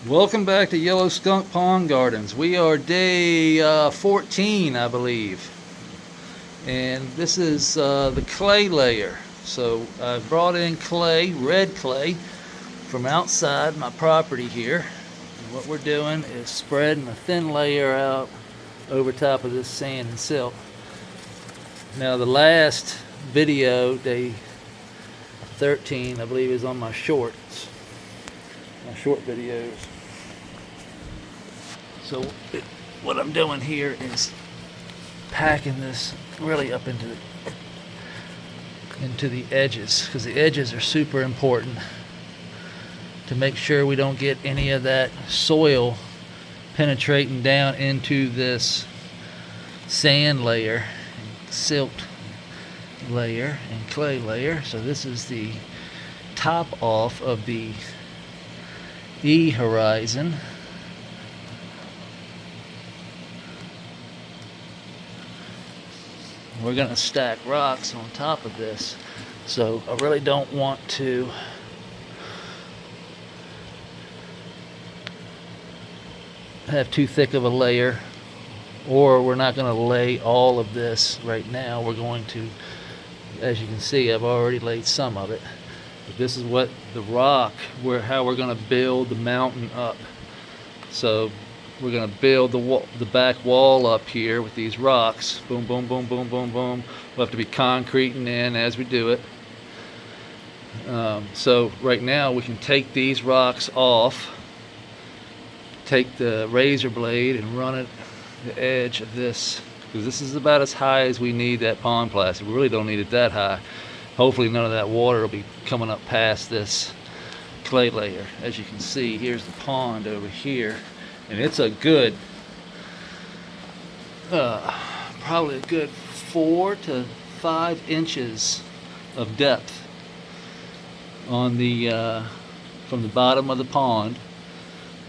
Welcome back to Yellow Skunk Pond Gardens. We are day 14, I believe. And this is the clay layer. So I brought in clay, red clay, from outside my property here. And what we're doing is spreading a thin layer out over top of this sand and silt. Now the last video, day 13, I believe, is on my shorts. My short videos. So what I'm doing here is packing this really up into the edges, because the edges are super important to make sure we don't get any of that soil penetrating down into this sand layer, silt layer, and clay layer. So this is the top off of the E horizon. We're going to stack rocks on top of this, so I really don't want to have too thick of a layer, or we're not going to lay all of this right now. We're going to, as you can see, I've already laid some of it. But this is what the rock, how we're going to build the mountain up. So we're going to build the back wall up here with these rocks. Boom, boom, boom, boom, boom, boom. We'll have to be concreting in as we do it. So right now we can take these rocks off, take the razor blade and run it the edge of this, because this is about as high as we need that pond plastic. We really don't need it that high. Hopefully none of that water will be coming up past this clay layer. As you can see, here's the pond over here, and it's a good probably a good 4 to 5 inches of depth on the from the bottom of the pond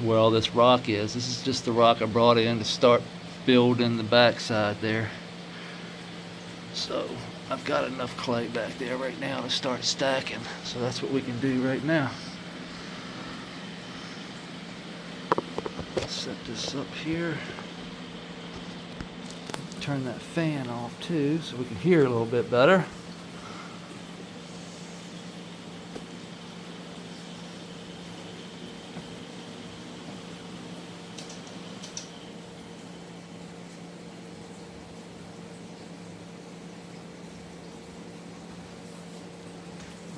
where all this rock is. This is just the rock I brought in to start building the backside there. So I've got enough clay back there right now to start stacking. So that's what we can do right now. Set this up here. Turn that fan off too so we can hear a little bit better.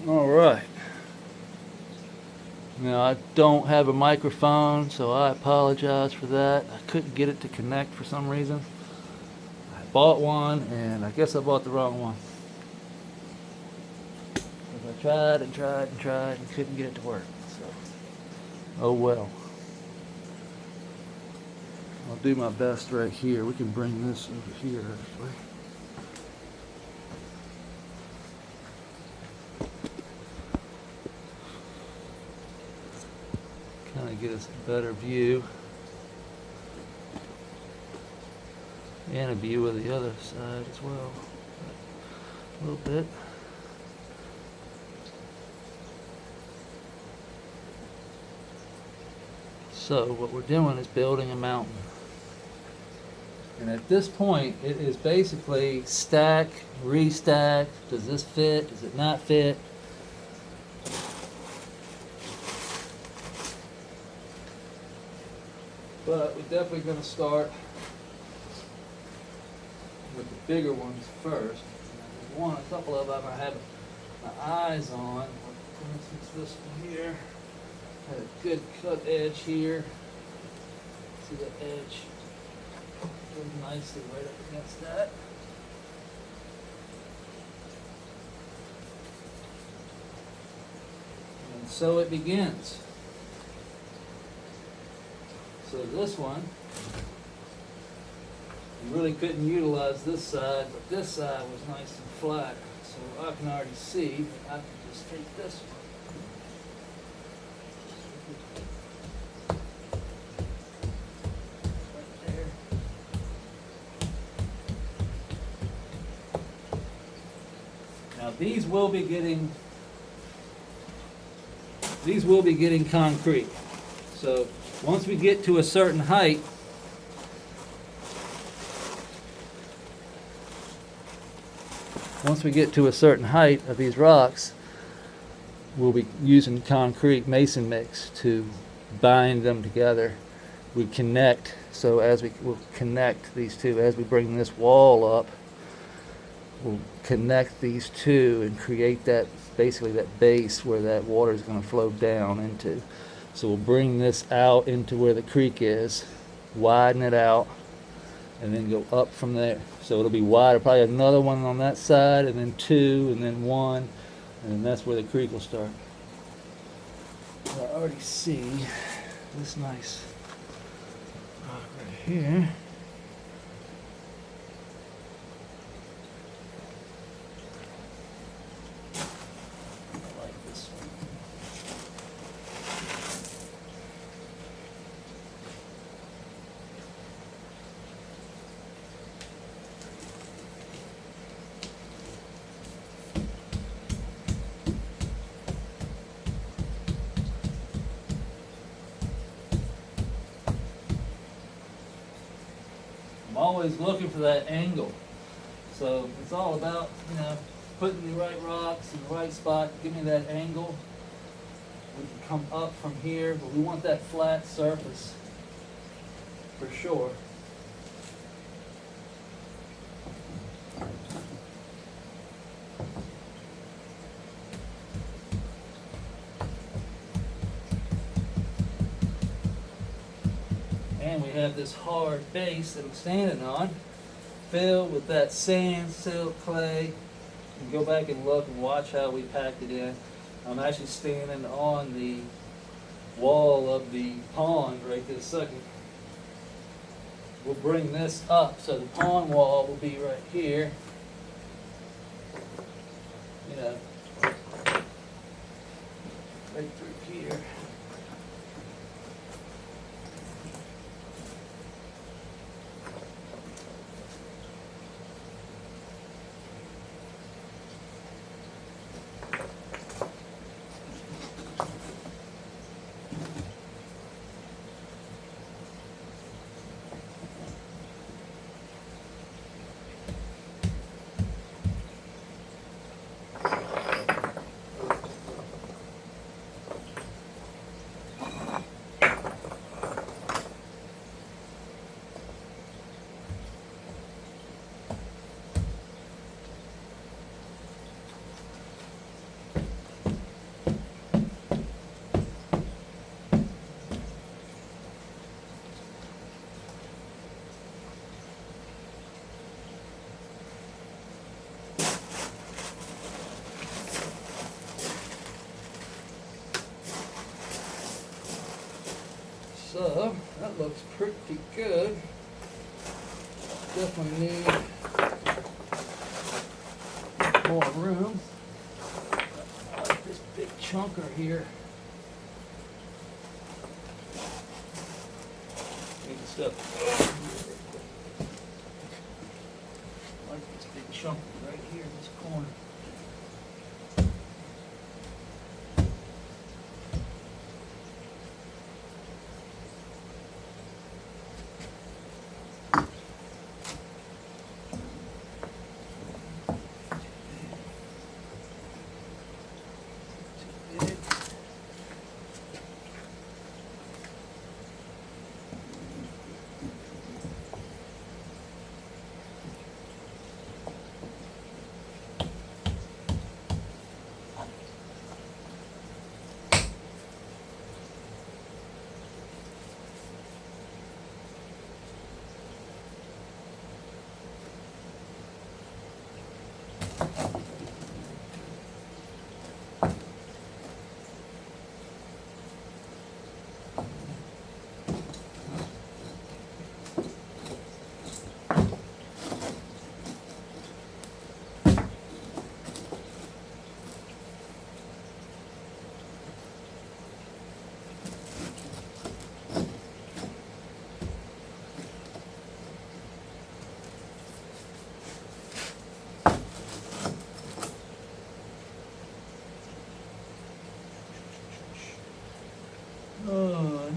All right. Now I don't have a microphone, so I apologize for that. I couldn't get it to connect for some reason. I bought one, and I guess I bought the wrong one. Because I tried and tried and tried and couldn't get it to work. So, oh well. I'll do my best right here. We can bring this over here actually. Kind of get us a better view, and a view of the other side as well, a little bit. So what we're doing is building a mountain, and at this point it is basically stack, restack. Does this fit? Does it not fit? But we're definitely going to start with the bigger ones first. A couple of them I have my eyes on. For instance, this one here had a good cut edge here. See the edge goes nicely right up against that. And so it begins. So this one, you really couldn't utilize this side, but this side was nice and flat. So I can already see that I can just take this one. Right there. Now these will be getting concrete. So once we get to a certain height, of these rocks, we'll be using concrete mason mix to bind them together. We connect, so we'll connect these two as we bring this wall up. We'll connect these two and create that, basically that base where that water is going to flow down into. So we'll bring this out into where the creek is, widen it out, and then go up from there. So it'll be wider, probably another one on that side, and then two, and then one, and then that's where the creek will start. I already see this nice rock right here. I like this one. I'm always looking for that angle. So it's all about, putting the right rocks in the right spot. Give me that angle. We can come up from here, but we want that flat surface for sure. And we have this hard base that I'm standing on, filled with that sand, silt, clay. You can go back and look and watch how we packed it in. I'm actually standing on the wall of the pond right this second. We'll bring this up, so the pond wall will be right here. Right through here. So that looks pretty good. Definitely need more room. I like this big chunker here. Need to step. I like this big chunker right here in this corner.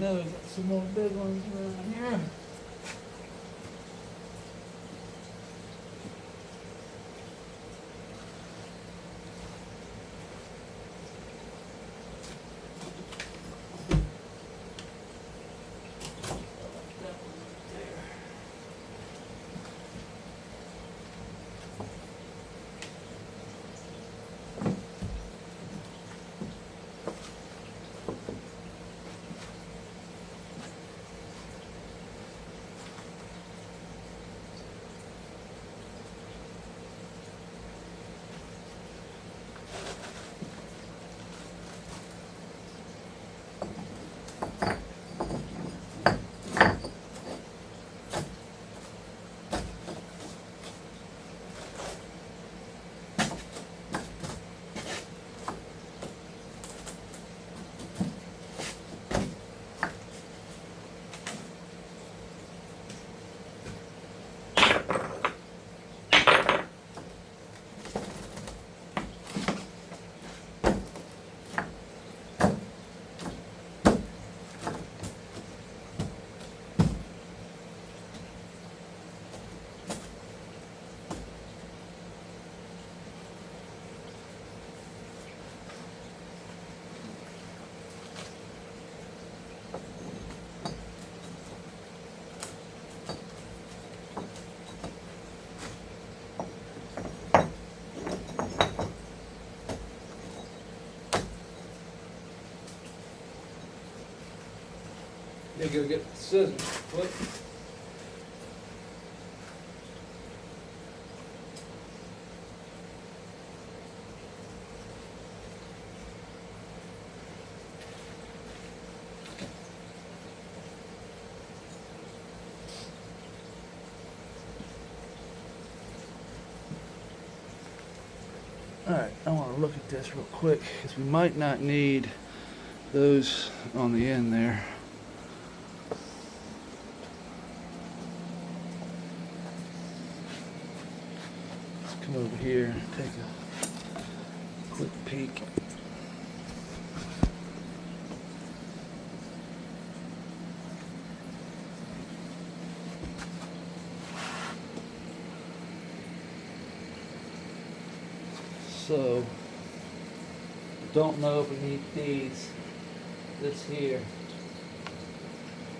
know we got some more big ones around here. You go get the scissors, quick. Alright, I want to look at this real quick because we might not need those on the end there. Let's come over here and take a quick peek. So, don't know if we need this here,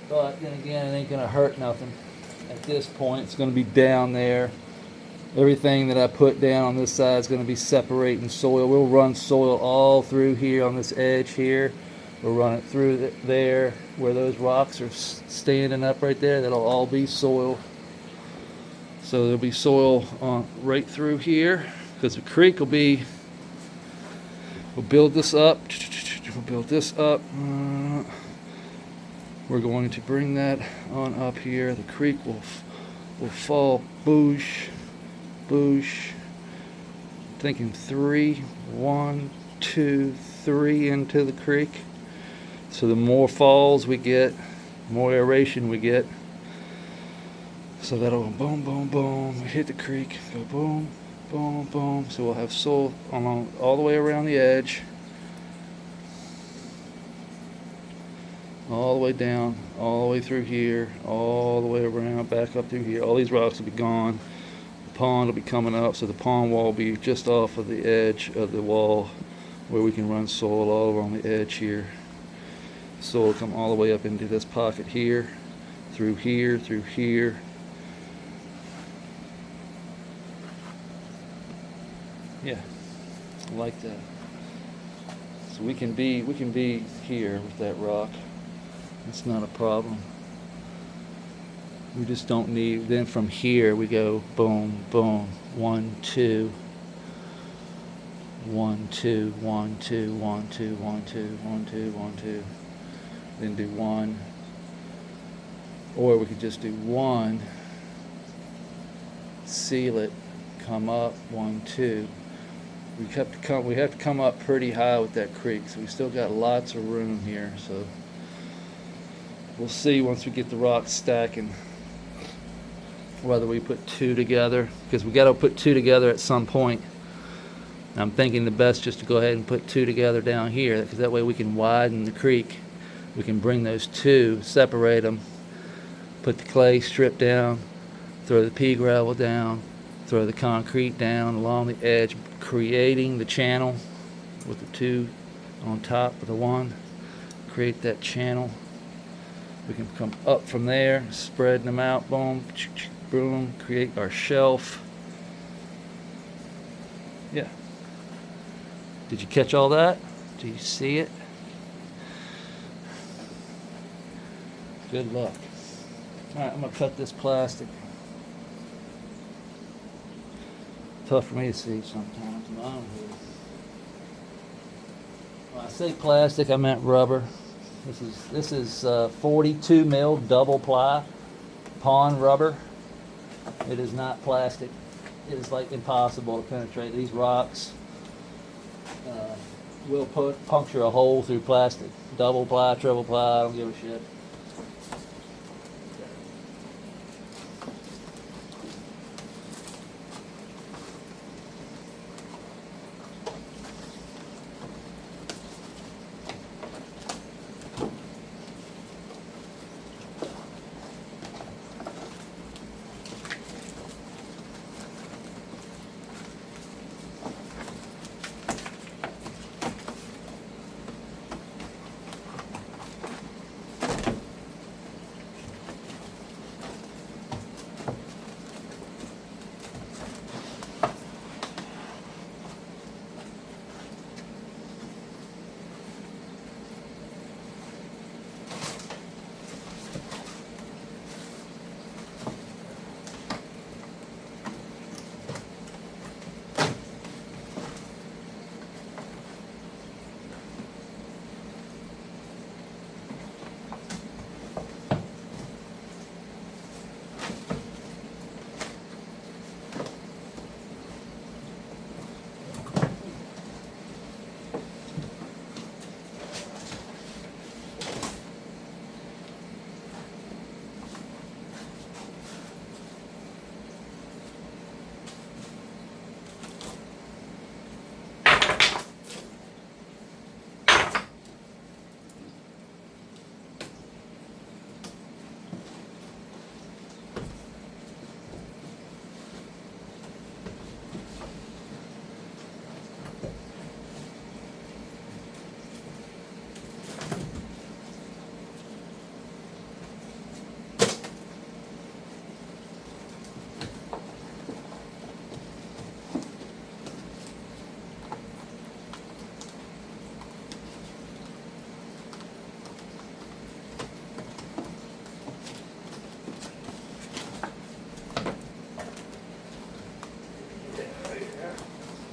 but then again, it ain't gonna hurt nothing. At this point, it's gonna be down there. Everything that I put down on this side is gonna be separating soil. We'll run soil all through here on this edge here. We'll run it through there where those rocks are standing up right there. That'll all be soil. So there'll be soil right through here. Because the creek will be, we'll build this up, we're going to bring that on up here. The creek will fall boosh, boosh. Thinking 3, 1, 2, 3 into the creek. So the more falls we get, more aeration we get. So that'll go boom, boom, boom, hit the creek, go boom, boom, boom. So we'll have soil along all the way around the edge, all the way down, all the way through here, all the way around, back up through here. All these rocks will be gone. The pond will be coming up, so the pond wall will be just off of the edge of the wall where we can run soil all over on the edge here. Soil will come all the way up into this pocket here, through here, through here. Yeah, like that. So we can be here with that rock. It's not a problem. We just don't need. Then from here we go boom, boom, 1, 2, 1, 2, 1, 2, 1, 2, 1, 2, 1, 2, 1, 2. Then do 1, or we could just do 1. Seal it. Come up 1, 2. We have to come up pretty high with that creek, so we still got lots of room here. So we'll see once we get the rocks stacking whether we put 2 together, because we got to put 2 together at some point. I'm thinking the best just to go ahead and put 2 together down here, because that way we can widen the creek we can bring those two, separate them, put the clay strip down, throw the pea gravel down, throw the concrete down along the edge, creating the channel with the two on top of the one. Create that channel. We can come up from there, spreading them out, boom, boom, create our shelf. Yeah. Did you catch all that? Do you see it? Good luck. Alright, I'm going to cut this plastic. Tough for me to see sometimes. When I say plastic, I meant rubber. This is 42 mil double ply pond rubber. It is not plastic. It is like impossible to penetrate. These rocks will puncture a hole through plastic. Double ply, triple ply, I don't give a shit.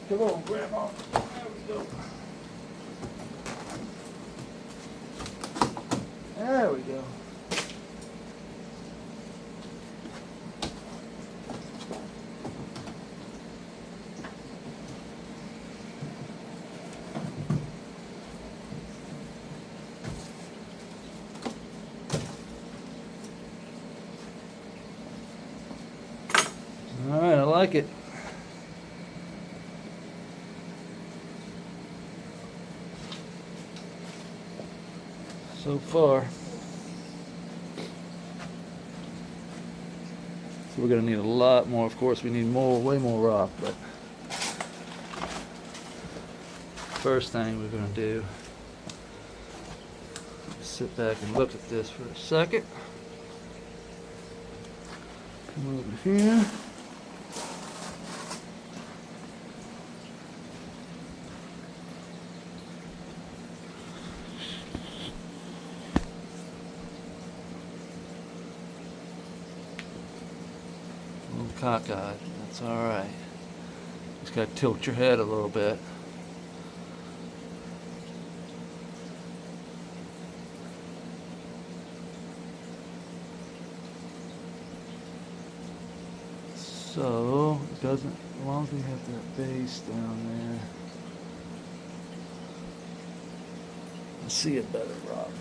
Come on, Grandma. There we go. There we go. All right, I like it. So far. So we're going to need a lot more. Of course, we need more, way more rock, but first thing we're going to do is sit back and look at this for a second. Come over here. Cockeyed. That's all right. Just got to tilt your head a little bit. So it doesn't. As long as we have that base down there, I see it better, Rob.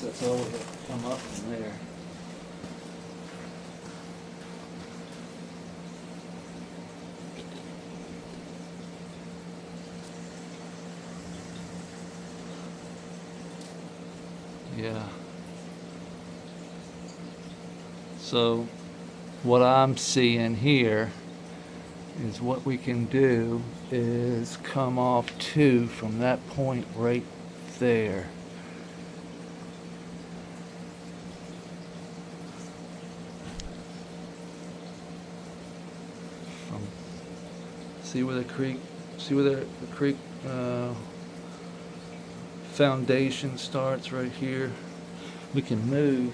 That's all we have to come up from there. Yeah. So what I'm seeing here is what we can do is come off 2 from that point right there. From, see where the creek, the creek foundation starts right here. We can move.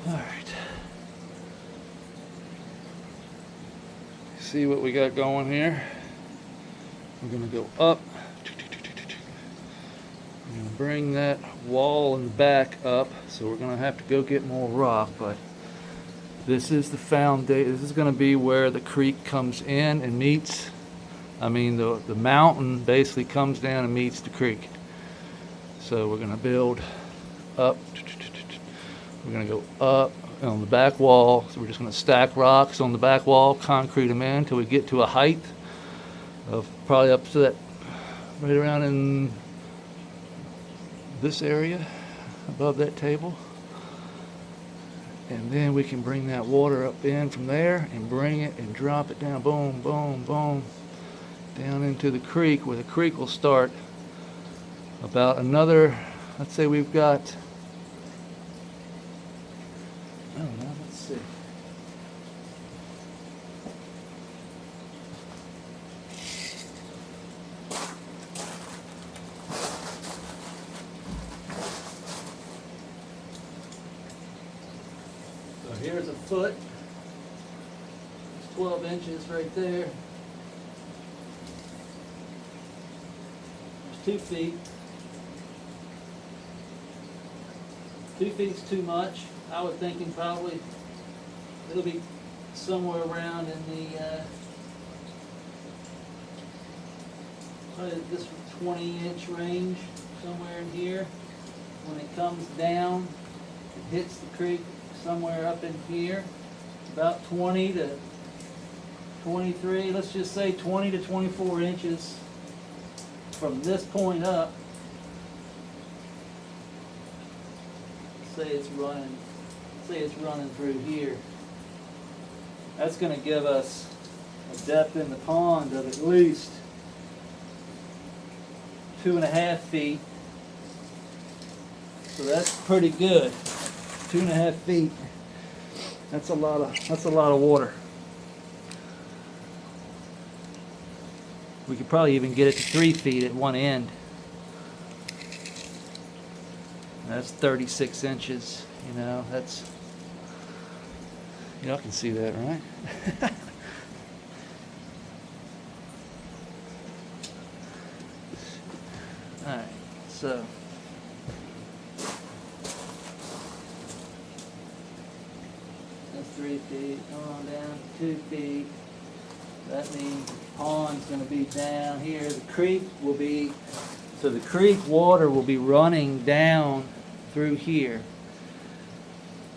All right. See what we got going here. We're going to go up. I'm going to bring that wall in the back up. So we're going to have to go get more rock, but this is the foundation. This is going to be where the creek comes in and meets. I mean, the mountain basically comes down and meets the creek. So we're going to build up. We're going to go up on the back wall. So we're just going to stack rocks on the back wall, concrete them in until we get to a height of probably up to that, right around in this area above that table. And then we can bring that water up in from there and bring it and drop it down, boom, boom, boom, down into the creek, where the creek will start about another, let's say we've got, I don't know, let's see. So here's a foot. It's 12 inches right there. There's 2 feet. 2 feet's too much. I was thinking probably it'll be somewhere around in the probably this 20-inch range, somewhere in here. When it comes down, it hits the creek somewhere up in here, about 20 to 23. Let's just say 20 to 24 inches from this point up. Say it's running through here. That's going to give us a depth in the pond of at least 2.5 feet. So that's pretty good. 2.5 feet. That's a lot of water. We could probably even get it to 3 feet at one end. That's 36 inches, you know, that's, y'all can see that, right? Alright, so that's 3 feet, come on down to 2 feet. That means the pond's going to be down here. The creek will be, so the creek water will be running down through here.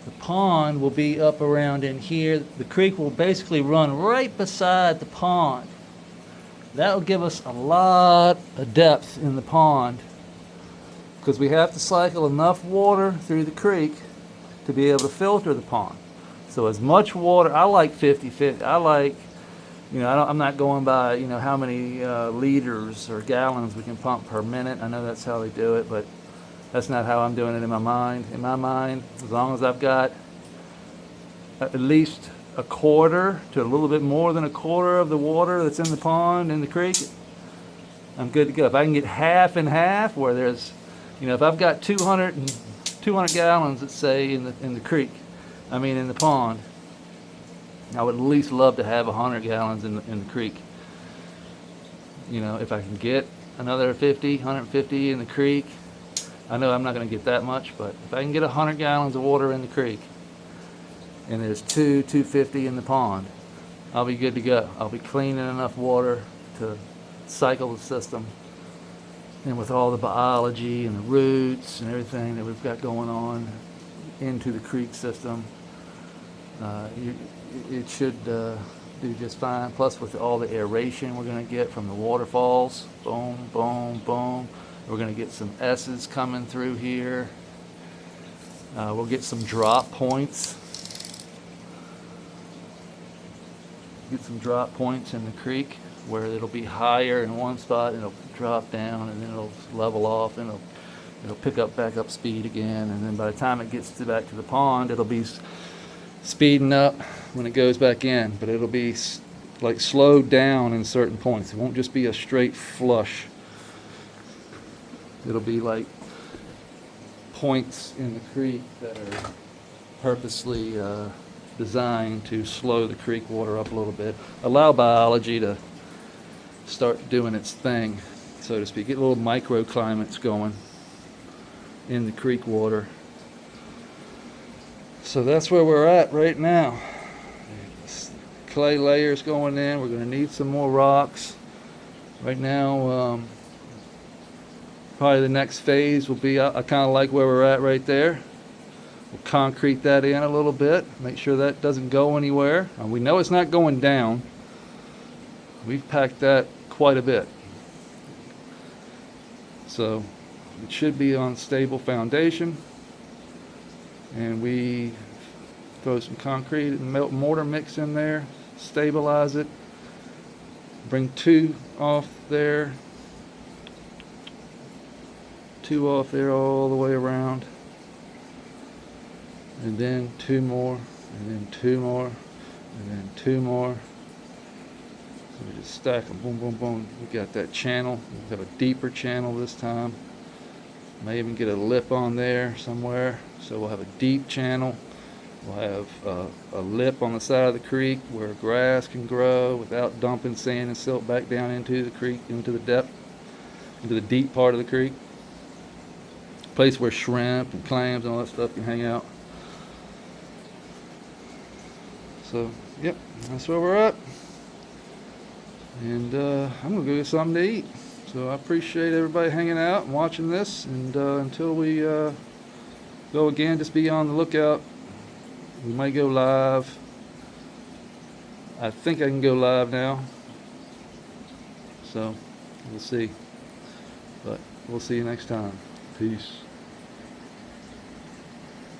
The pond will be up around in here. The creek will basically run right beside the pond. That will give us a lot of depth in the pond, because we have to cycle enough water through the creek to be able to filter the pond. So as much water, I like 50-50. I like, you know, I'm not going by, you know, how many liters or gallons we can pump per minute. I know that's how they do it, but that's not how I'm doing it in my mind. In my mind, as long as I've got at least a quarter to a little bit more than a quarter of the water that's in the pond, in the creek, I'm good to go. If I can get half and half, where there's, you know, if I've got 200 gallons, let's say, in the creek, I mean in the pond, I would at least love to have 100 gallons in the creek. You know, if I can get another 150 in the creek, I know I'm not going to get that much, but if I can get 100 gallons of water in the creek, and there's 250 in the pond, I'll be good to go. I'll be cleaning enough water to cycle the system. And with all the biology and the roots and everything that we've got going on into the creek system, it should do just fine. Plus with all the aeration we're going to get from the waterfalls, boom, boom, boom. We're going to get some S's coming through here. We'll get some drop points. get some drop points in the creek where it'll be higher in one spot and it'll drop down, and then it'll level off, and it'll pick up back up speed again, and then by the time it gets back to the pond, it'll be speeding up when it goes back in, but it'll be like slowed down in certain points. It won't just be a straight flush. It'll be like points in the creek that are purposely designed to slow the creek water up a little bit, allow biology to start doing its thing, so to speak, get little microclimates going in the creek water. So that's where we're at right now. Clay layers going in. We're going to need some more rocks. Right now, probably the next phase will be, I kind of like where we're at right there. We'll concrete that in a little bit, make sure that doesn't go anywhere. We know it's not going down. We've packed that quite a bit. So it should be on stable foundation. And we throw some concrete and mortar mix in there, stabilize it, bring 2 off there, 2 off there all the way around, and then 2 more, and then 2 more, and then 2 more. So we just stack them, boom, boom, boom. We got that channel. We have a deeper channel this time. May even get a lip on there somewhere. So we'll have a deep channel. We'll have a lip on the side of the creek where grass can grow without dumping sand and silt back down into the creek, into the depth, into the deep part of the creek. Place where shrimp and clams and all that stuff can hang out. So, yep, that's where we're at. And I'm going to go get something to eat. So I appreciate everybody hanging out and watching this. And until we go again, just be on the lookout. We might go live. I think I can go live now. So we'll see. But we'll see you next time. Peace.